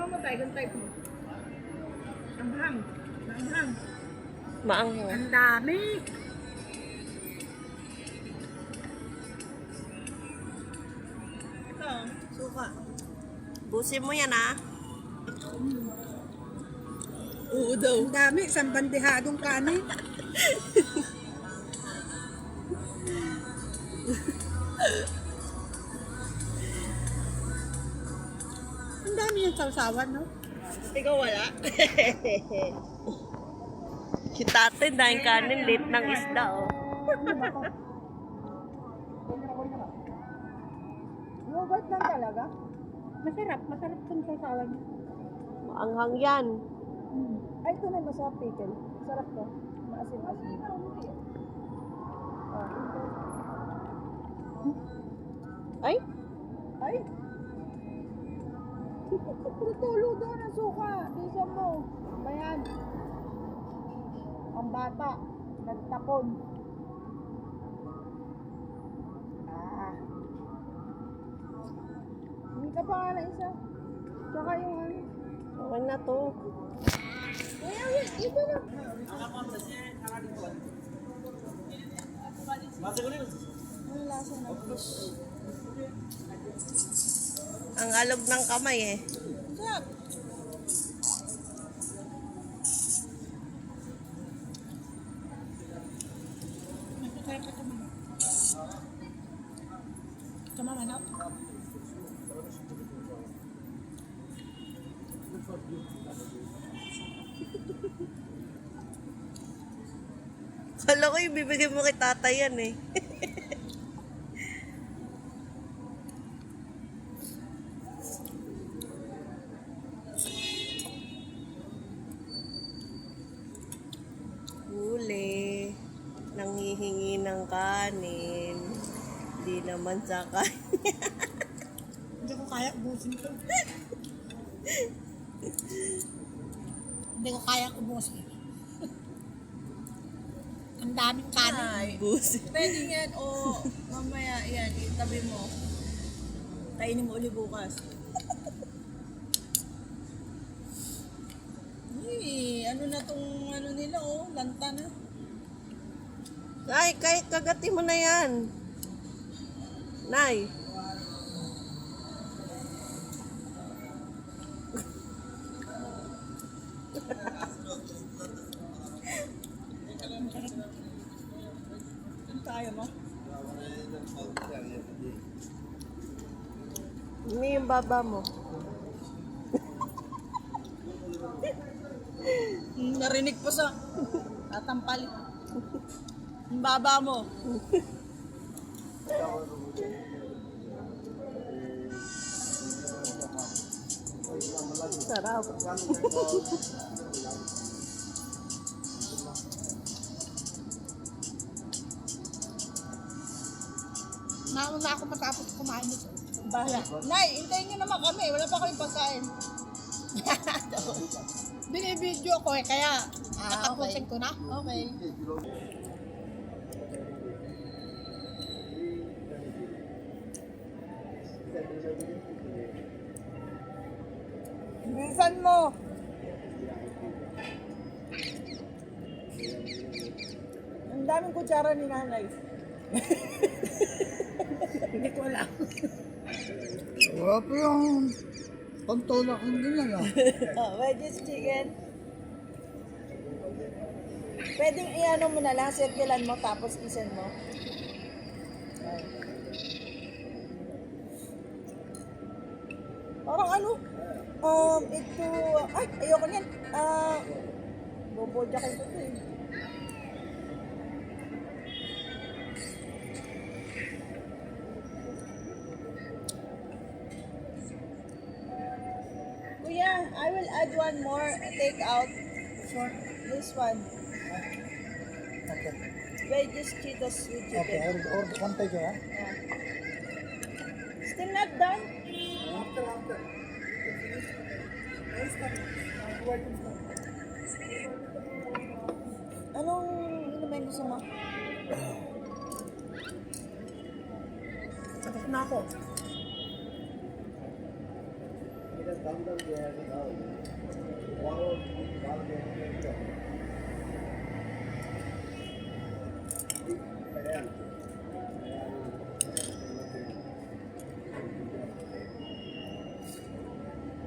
Mamatay kang type mo. Anghang. Anghang. Maanghang. Ang dami. Ito, suka. Busin mo yan, ah. Oo daw. Ang dami, isang bandehadong kanin. Ang dami yung sausawan, no? Ikaw wala? Si tate, dahil kanin, late ng isda, oh. Yogurt lang talaga. Masarap, masarap itong sausawan. Maanghang yan. Ay, ito na masarap pickle. Sarap to. Maasim-asim. Ay, Ay! Tutulo doon ang suka. Bisa mo. Bayan. Ang bata. Nagtapon. Ah. Hindi ka pa nga na isa. Tsaka yung ano. okay na to. Ay, ito na. Ang lasa ng fish. Ang alog ng kamay, eh. Sarap. Tama man ako. Kala ko ibibigay mo kay tatay yan, eh. Huli. Nanghihingi ng kanin. Hindi naman sa kanya. Hindi ko kaya ubusin ko. Hindi ko kaya ubusin. Ang daming kanin. Busi. Pwede yan o mamaya yan, itabi mo. Kainin mo uli bukas. Ano na tong ano nila lanta na. Ay, kahit kagati mo na yan. Nay. Kaya mo? Ini yung baba mo. Narinig po sa tatampal. Ang baba mo. Sarap. Nauna ako matapos kumain nito. Bahala. Nay, hintayin nyo naman kami. Wala pa kami pagkain. Binibidyo ko eh, kaya tatapusin ko na. Okay. Bilisan mo! Ang daming kutsara ni nanay. Hindi ko alam. Wala pa yung pantulak ng ganyan Wedges chicken. Pwedeng i-ano mo na lang, sirkulan mo tapos isen mo. Parang ano? Ito, ay, ayoko niyan. Bobodya kayo ito eh. Kuya, I will add one more take out for this one. Okay. Wedges Cheetos with chicken. Okay, or one take Yeah. Still not done? After. Anong inumin gusto mo? Tapos na ako.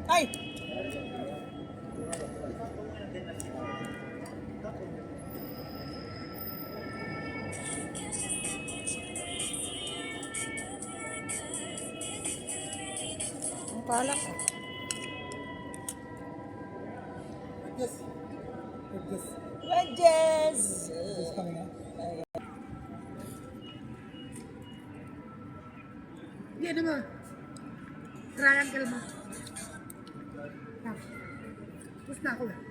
Ay! Ang palak. Yes. Yes. Wedges! Yes kami na. Hindi, ano mo? Triangle mo. Ah. Tapos na ako eh.